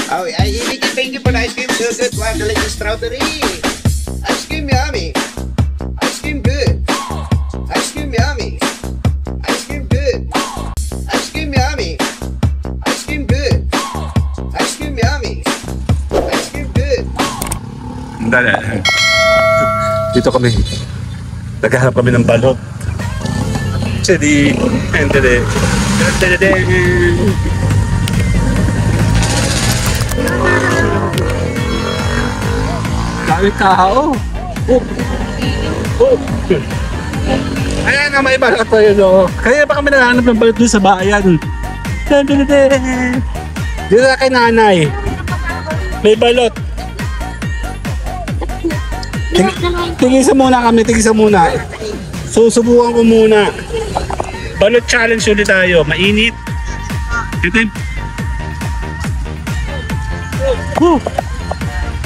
Oh, thank you for the ice cream. So good. Wow, delicious strawberry. Ice cream yummy. Ice cream good. Ice cream yummy. Ice cream good. Ice cream yummy. Ice cream good. Ice cream yummy. Ice cream good. Dali. Dito kami. Naghahanap kami ng balot. Jadi, hindi. Dami tao. Ayan na, may balot pa yun. Kaya pa kami naghahanap ng balot doon sa bayan. Dito na kay nanay. May balot. Tigisa muna kami, tigisa muna. Susubukan ko muna. Balot challenge ulit tayo. Mainit.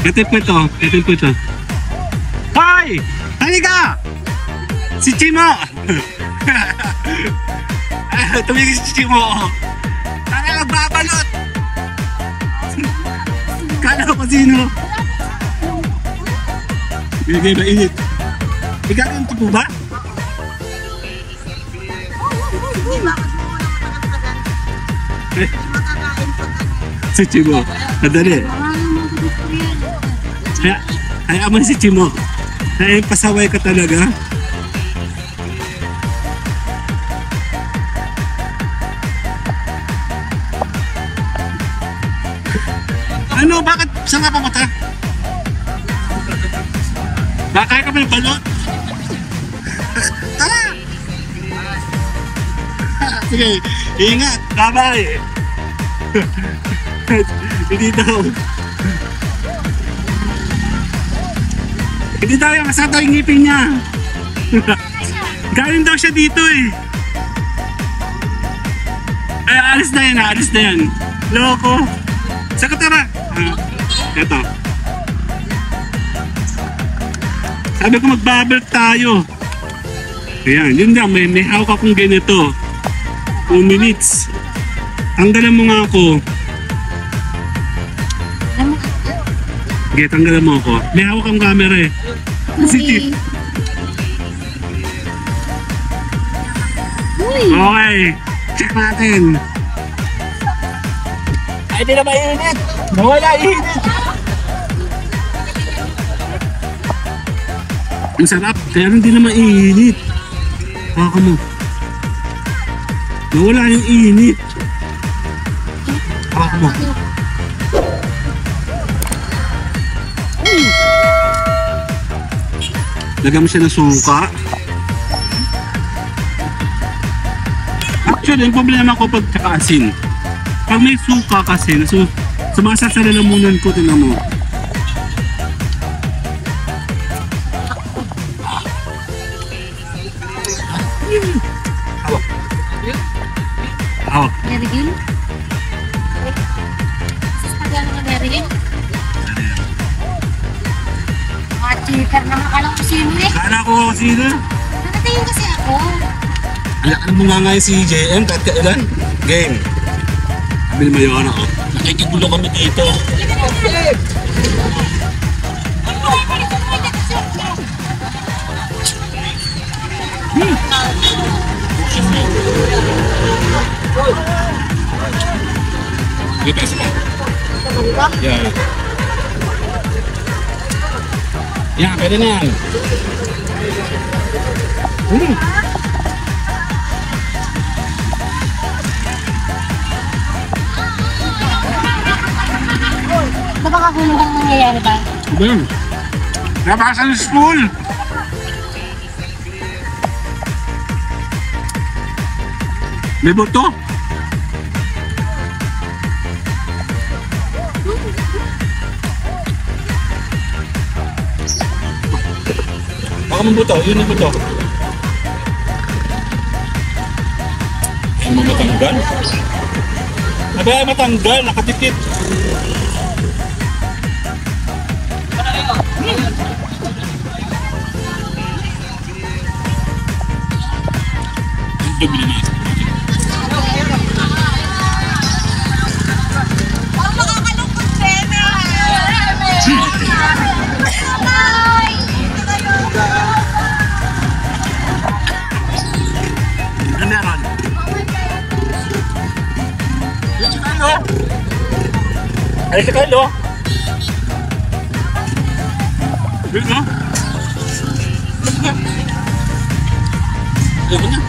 Ito po ito. Hoy! Halika! Si Chimo! Tumigil si Chimo. Tara, magbabalot! Kala ko sino? Bigay mainit. Igaganto po ba? Si Chimo. Madali. Kaya mo si Chimo. Kaya pasaway ka talaga. Ano? Bakit? Saan ka pumunta? Nakakaya ka ba ng balot? Tara! Sige, ingat! Bye-bye! Hindi daw. Hindi daw yung kasata yung ngipin niya. Galing daw siya dito eh. Ay, alis na yan. Loko. Saan ka tara? Eto. Sabi ko magbabalik tayo. Ayan, yun lang. May hawak akong ganito. 2 minutes. Tanggalan mo nga ako. Sige, tanggalan mo ako. May hawak ang camera eh. Okay. Check natin. Ay, di na mainit. Nawala init. Ang sarap, kaya hindi na mainit. Baka mo. Nawala yung init. Baka mo. Lagyan mo siya ng suka. Actually, yung problema ko pag asin. Pag may suka kasi, sumasa sa lalamunan ko, tinan mo. Hawak. Nerigil? Sus, pagano nga nerigil? Mga cheater naman, akala ko sino eh. Kala ko sino? Nakatingin kasi ako. Alam mo nga ngayon si JM, kahit kailan? Game. Sabi ni Mayona, nakikigulo kami dito. Sige, pesa ka. Yan. Yan, pwede na yan. Napakahulog ang nangyayari ba? Diba? Nabasa ng school. May boto. Baka mong buto, yun ang buto. Ay mo matanggal. Abay matanggal, nakatipid. Ang dumi na natin. Parang makakalungkot ka. Ay, si Carlo. Yun no? Ayoko na.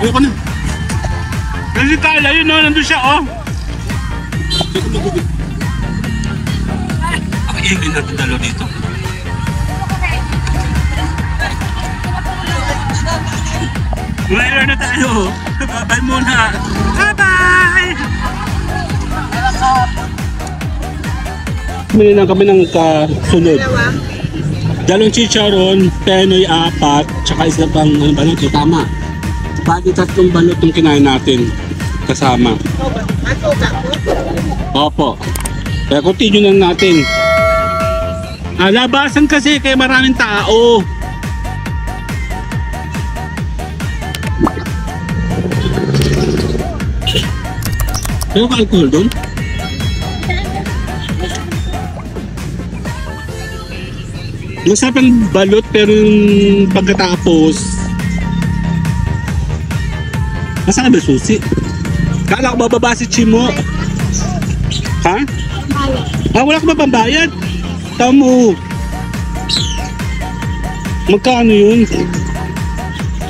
Ayoko na. Ay, si Carlo, yun no? Nandun siya, oh. Ayoko magubig. Ako ingin natin dalaw dito. Mayroon na tayo. Bye-bye muna. Bye-bye! Bumili lang kami ng kasunod. Dalawang chicharon, penoy 4, tsaka isa pang balot. Tama. Pati 3 balot yung kinain natin kasama. Opo. Kaya continue lang natin. Labasan kasi kaya maraming tao. Pero ka alcohol doon? Masarap ang balot pero yung pagkatapos masarap ba susi? Kala ko bababa si Chimo. Ha? Wala ka ba pambayad? Tamo. Magkano yun?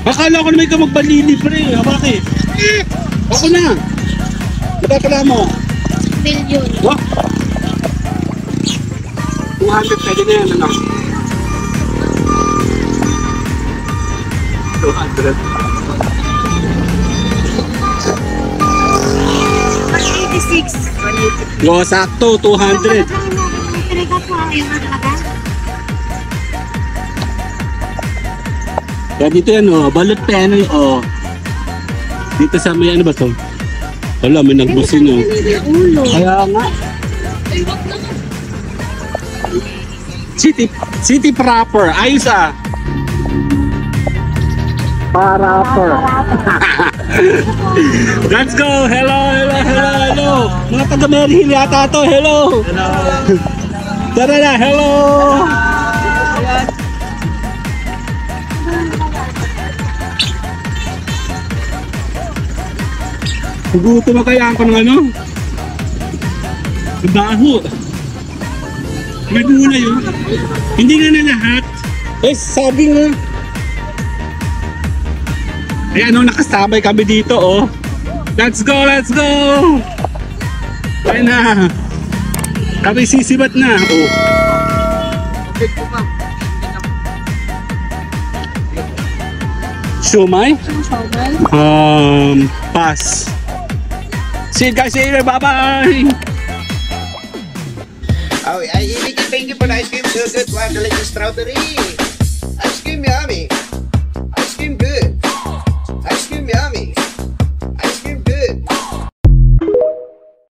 Akala ko na may ka magbalilibre. Bakit? Ako na. Magkakala mo? Billion. What? 200 pwede na yan, ano? 200. 186. Go, sakto, 200. Talaga po yung talaga. Kaya dito yan, oh, balot penoy, oh. Dito sa may ano ba to? Wala, may nagbusin, oh. Ulo. Kaya nga. City proper. Ayos ah. Proper. Let's go. Hello. Mga taga Mary Hill yata to. Hello. Tara na. Hello. Gugutom na kaya ako ng ano? Baho. May gulay yun. Hindi nga na lahat. Sabi nga. Ayan, nakasabay kami dito, oh. Let's go. Ayan na. Kami sisibat na, oh. Siomay? Pass. See you guys later. Bye-bye. Oh, I thank you for the ice cream. So good. Wow, delicious strawberry.